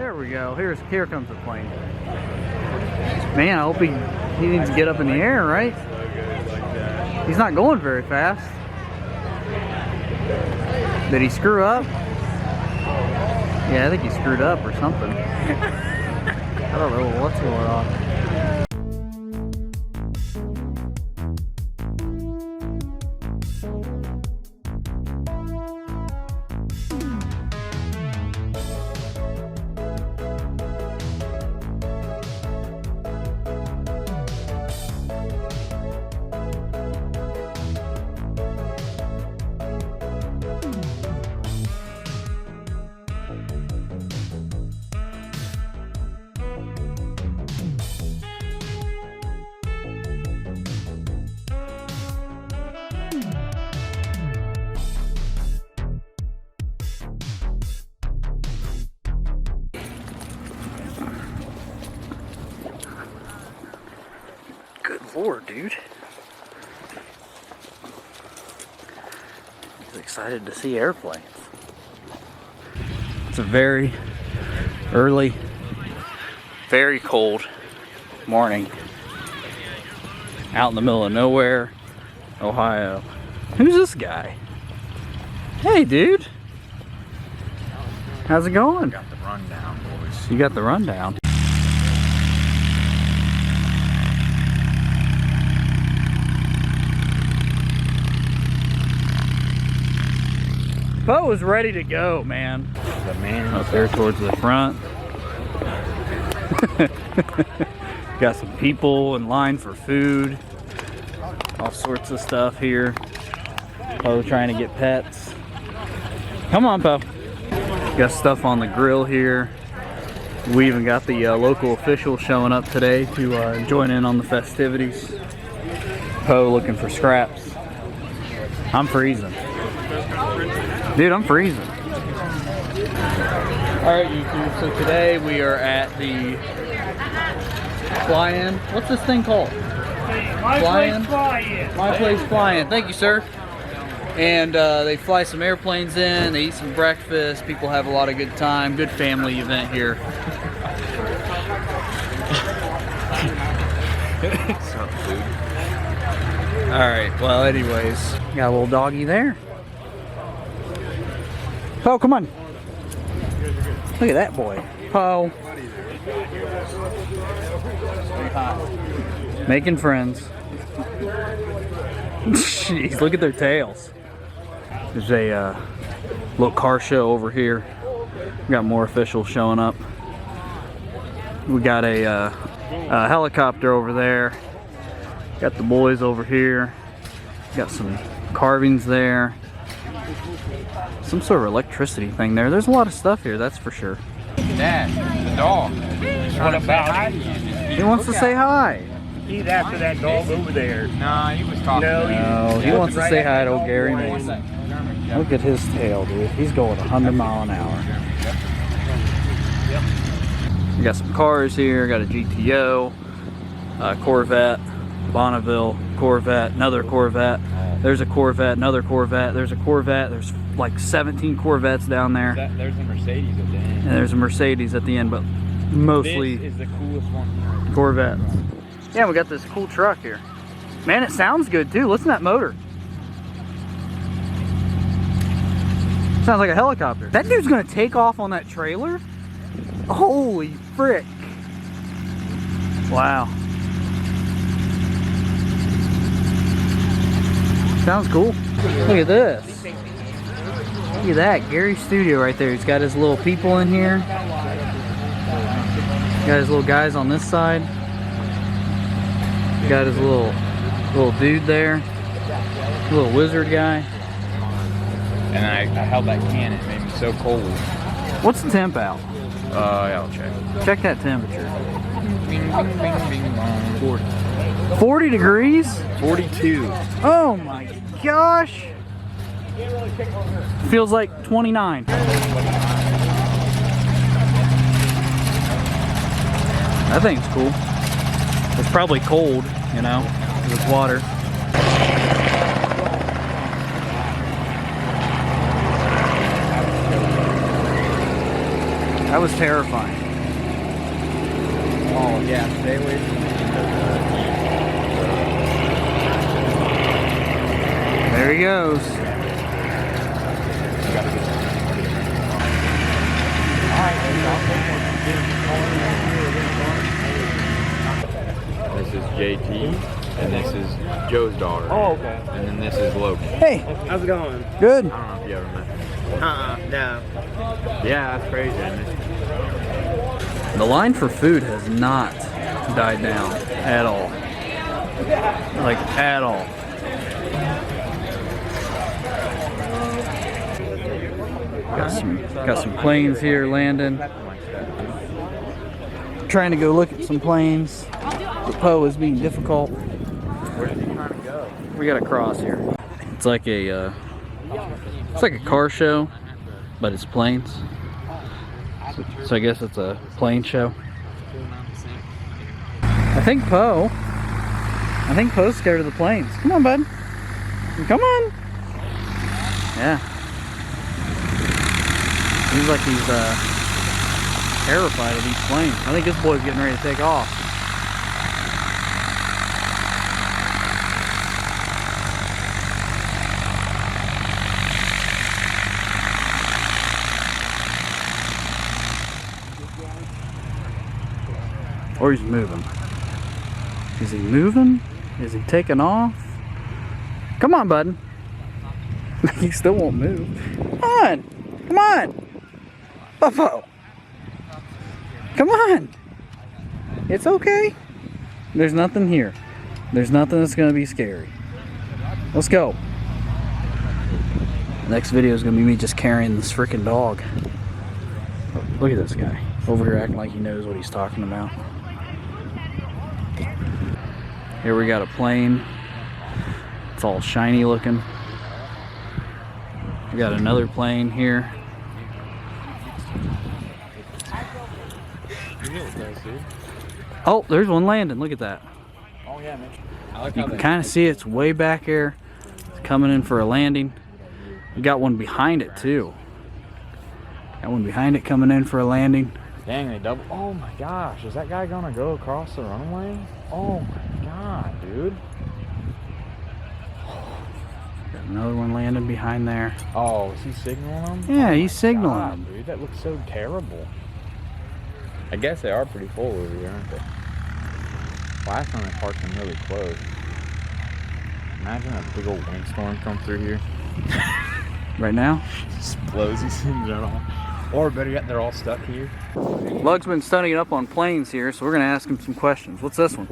There we go. Here comes the plane. Man, I hope he needs to get up in the air, right? He's not going very fast. Did he screw up? Yeah, I think he screwed up or something. I don't know what's going on. Lord, dude. He's excited to see airplanes. It's a very early, very cold morning out in the middle of nowhere, Ohio. Who's this guy? Hey, dude. How's it going? Got the rundown, boys. You got the rundown. Poe was ready to go, man. The man up there towards the front. Got some people in line for food. All sorts of stuff here. Poe trying to get pets. Come on, Poe. Got stuff on the grill here. We even got the local officials showing up today to join in on the festivities. Poe looking for scraps. I'm freezing. Dude, I'm freezing. Alright, YouTube, so today we are at the fly-in. What's this thing called? My Place Fly-In. My Place Fly-In. Thank you, sir. And they fly some airplanes in, they eat some breakfast, people have a lot of good time. Good family event here. What's up, dude? Alright, well anyways, got a little doggy there. Poe, come on. Look at that boy. Poe. Making friends. Jeez, look at their tails. There's a little car show over here. We got more officials showing up. We got a helicopter over there. Got the boys over here. Got some carvings there. Some sort of electricity thing there. There's a lot of stuff here, that's for sure. Dad, the dog. What about it? He wants to say hi. He's after that dog over there. Nah, he was talking. No, he wants to say hi to old Gary Mason. Look at his tail, dude. He's going 100 miles an hour. We got some cars here. Got a GTO, Corvette, Bonneville, Corvette, another Corvette. There's a Corvette, another Corvette. There's a Corvette. There's like 17 Corvettes down there. There's a Mercedes at the end. And there's a Mercedes at the end, but mostly This is the coolest one here. Corvettes. Yeah, we got this cool truck here. Man, it sounds good too. Listen to that motor. Sounds like a helicopter. That dude's gonna take off on that trailer? Holy frick. Wow. Sounds cool. Look at this. Look at that, Gary's studio right there. He's got his little people in here. Got his little guys on this side. Got his little dude there. Little wizard guy. And I held that can, it made me so cold. What's the temp out? Yeah, I'll check. Check that temperature. Bing, bing, bing, bing, bong. 40. 40 degrees? 42. Oh my gosh. Feels like 29. That thing's cool. It's probably cold, you know, with water. That was terrifying. Oh yeah, stay away from There he goes. This is JT, and this is Joe's daughter. Oh, okay. And then this is Logan. Hey, How's it going? good. I don't know if you ever met him. No. Yeah, that's crazy. I missed The line for food has not died down at all. Like, at all. Got some planes here landing. Trying to go look at some planes. The Poe is being difficult. Where did he trying to go? We got to cross here. It's like a car show, but it's planes. So I guess it's a plane show. I think Poe's scared of the planes. Come on, bud. Come on. Yeah. Seems like he's terrified of these planes. I think this boy's getting ready to take off. Or he's moving. Is he moving? Is he taking off? Come on, bud. He still won't move. Come on. Come on. Buffo. Come on. It's okay. There's nothing here. There's nothing that's going to be scary. Let's go. Next video is going to be me just carrying this freaking dog. Look at this guy. Over here acting like he knows what he's talking about. Here we got a plane. It's all shiny looking. We got another plane here. Oh, there's one landing. Look at that. Oh yeah, man. I like You can kind of see it's way back here. It's coming in for a landing. We got one behind it too. Got one behind it coming in for a landing. Dang, they double. Oh my gosh, is that guy gonna go across the runway? Oh my god, dude. Got another one landing behind there. Oh, is he signaling them? Yeah, he's signaling God, them. dude, that looks so terrible. I guess they are pretty full over here, aren't they? Last time they parked them really close. Imagine a big old windstorm come through here. Right now? Just blows these things out. Or better yet, they're all stuck here. Lug's been studying up on planes here, so we're gonna ask him some questions. What's this one?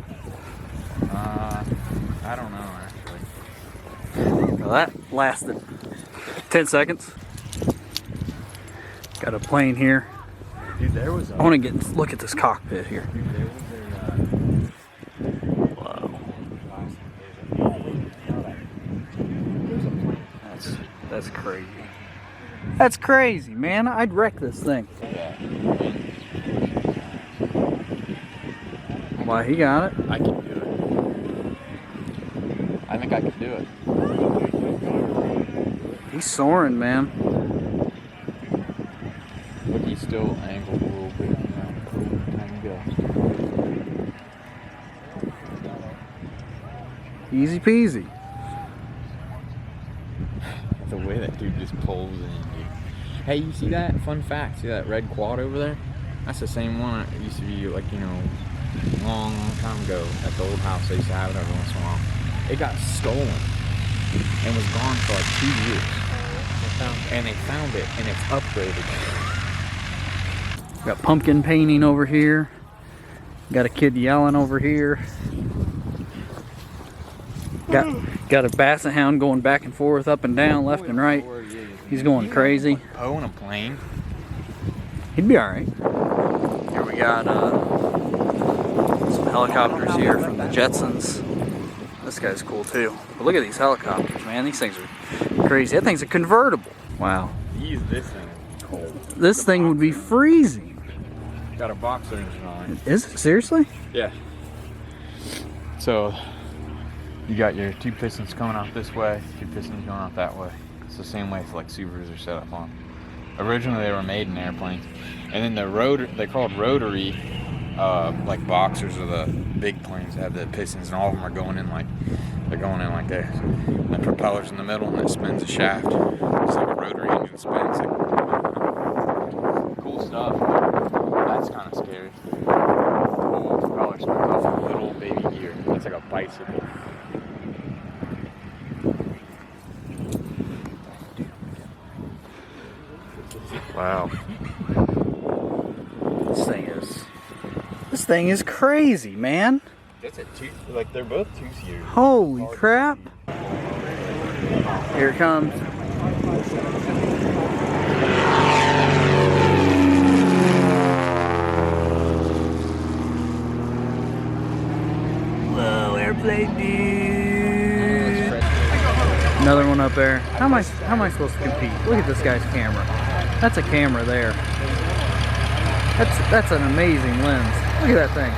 I don't know actually. Well, that lasted 10 seconds. Got a plane here. Dude, there was a... I want to look at this cockpit here. Dude, there was Wow. That's crazy. That's crazy, man. I'd wreck this thing. Why, he got it. I can do it. I think I can do it. He's soaring, man. But he's still angled a little bit. Tiny gust. Easy peasy. The way that dude just pulls in, dude. Hey, you see that? Fun fact. See that red quad over there? That's the same one that used to be, like, you know, long time ago at the old house. They used to have it every once in a while. It got stolen and was gone for like 2 years. And they found it and it's upgraded. Got pumpkin painting over here. Got a kid yelling over here. Got a basset hound going back and forth, up and down, left and right. He's going crazy. Poe in a plane. He'd be all right. Here we got some helicopters here from the Jetsons. This guy's cool too. But look at these helicopters, man. These things are crazy. That thing's a convertible. Wow. Use this thing. This thing would be freezing. Got a boxer engine on it. Is it? Seriously? Yeah. So you got your 2 pistons coming out this way, 2 pistons going out that way. It's the same way like Subarus are set up on. Originally they were made in airplanes, and then they're called rotary, like boxers are the big planes that have the pistons, and all of them are going in like this. And the propeller's in the middle, and it spins a shaft. It's like a rotary engine spins. Like, cool stuff. That's kind of scary. The propeller spins off a little baby gear. It's like a bicycle. Wow. This thing is crazy, man. That's a two, like they're both 2-seaters. Holy crap. Here it comes. Whoa, airplane dude. Another one up there. How am I supposed to compete? Look at this guy's camera. That's a camera there. That's an amazing lens. Look at that thing.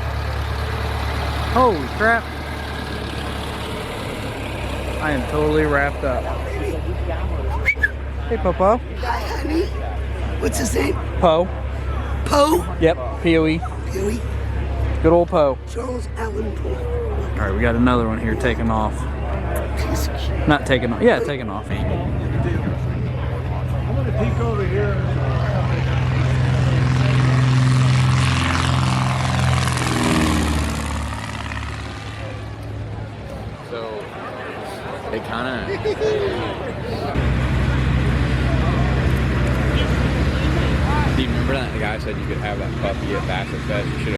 Holy crap. I am totally wrapped up. Hey, Popo. Hi, honey. What's his name? Poe. Poe? Yep, P-O-E. Billy. Good old Poe. Charles Allen Poe. All right, we got another one here taking off. Not taking off. Yeah, taking off. I'm gonna peek over here. So they kind of. Do you remember that the guy said you could have that puppy at Bassett Fest? You should have.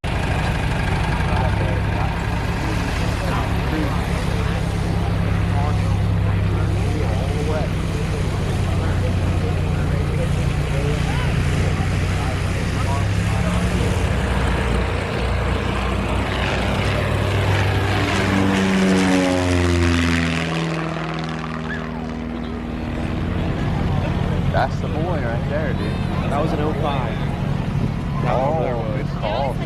That's the boy right there, dude. That was an 05. It's called.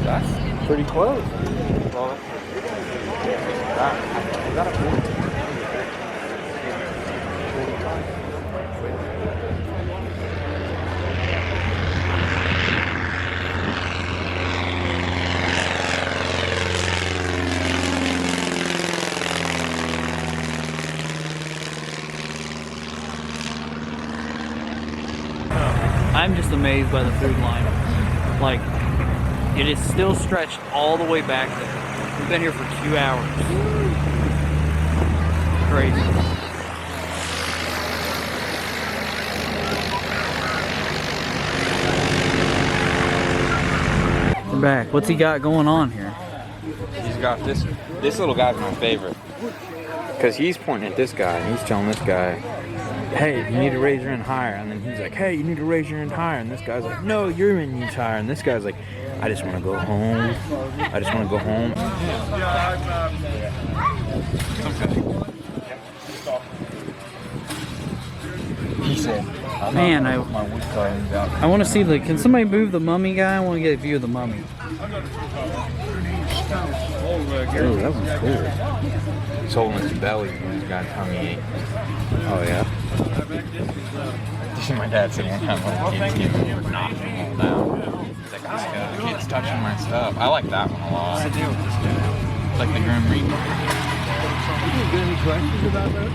That's pretty close. Well, is that a 14? I'm just amazed by the food line. Like, it is still stretched all the way back there. We've been here for 2 hours. Crazy. We're back. What's he got going on here? He's got this little guy's my favorite. Because he's pointing at this guy and he's telling this guy, hey, you need to raise your end higher. And then he's like, hey, you need to raise your end higher. And this guy's like, no, your end needs higher. And this guy's like, I just want to go home. I just want to go home. He said, Man, I want to see the. Can somebody move the mummy guy? I want to get a view of the mummy. oh, that was cool. He's holding his belly when he's got tummy ache. Oh, yeah? My dad said one time when the kids came over, he would knock them all down. He's like, the kid's touching my stuff. I like that one a lot. What's the deal with this guy? It's like the Grim Reaper. You didn't get any questions about that?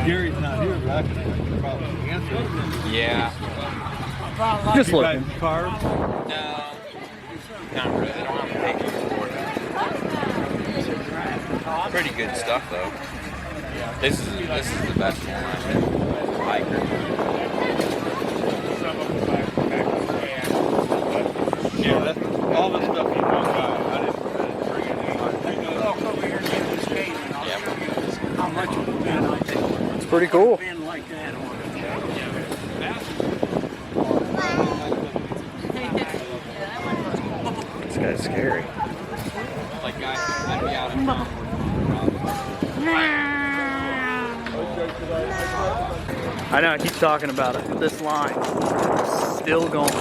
Gary's not here, but I can probably answer it. Yeah. Just You looking. guys carved? No. Not really. I don't have a picture for it. Pretty good stuff, though. This is the best one, I think. Hiker. Yeah, that's all the stuff you know about. I didn't bring anything. Walk over here and get the skate, and I'll show you how much it would be like that. It's pretty cool. Been like that on it. This guy's scary. Like, guys, I'd be out of town. I know, I keep talking about it. This line still going.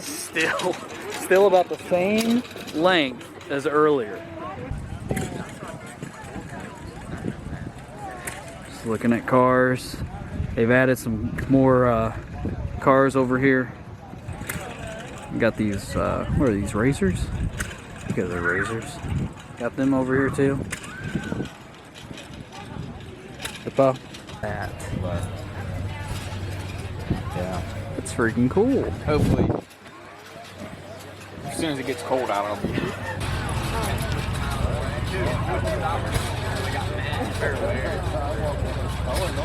Still about the same length as earlier. Just looking at cars. They've added some more cars over here. Got these, what are these, racers? Look at the racers. Got them over here too. That. But, yeah. That's freaking cool. Hopefully, as soon as it gets cold out, I'll be here.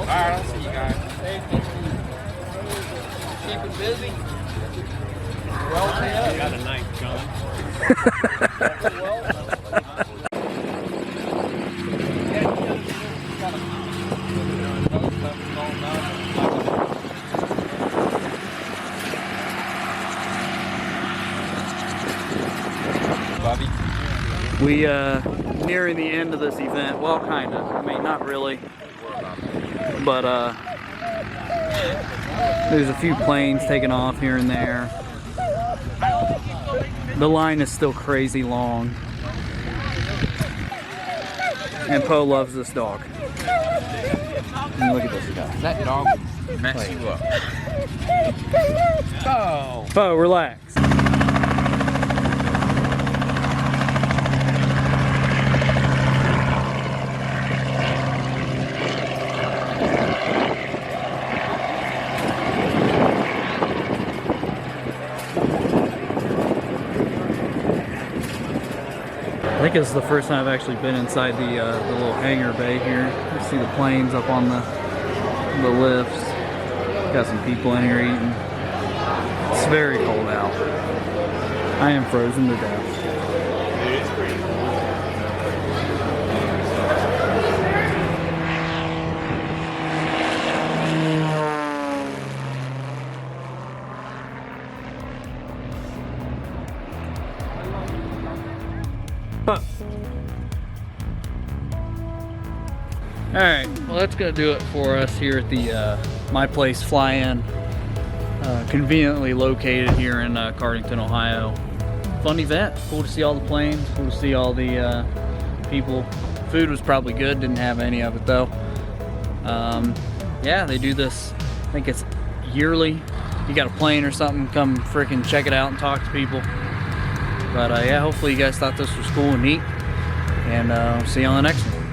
Alright, I'll see you guys. Keep it busy. Well, got a night coming. Bobby. We nearing the end of this event. Well, kinda. I mean, not really. But there's a few planes taking off here and there. The line is still crazy long. And Poe loves this dog. And look at this guy. That dog mess you up. Oh. Poe, relax. I think this is the first time I've actually been inside the little hangar bay here. You see the planes up on the lifts. Got some people in here eating. It's very cold out. I am frozen to death. It is pretty cool. Alright, well that's gonna do it for us here at the My Place Fly-In. Conveniently located here in Cardington, Ohio. Fun event. Cool to see all the planes, cool to see all the people. Food was probably good, didn't have any of it though. Yeah, they do this, I think it's yearly. You got a plane or something, come freaking check it out and talk to people. But yeah, hopefully you guys thought this was cool and neat. And see you on the next one.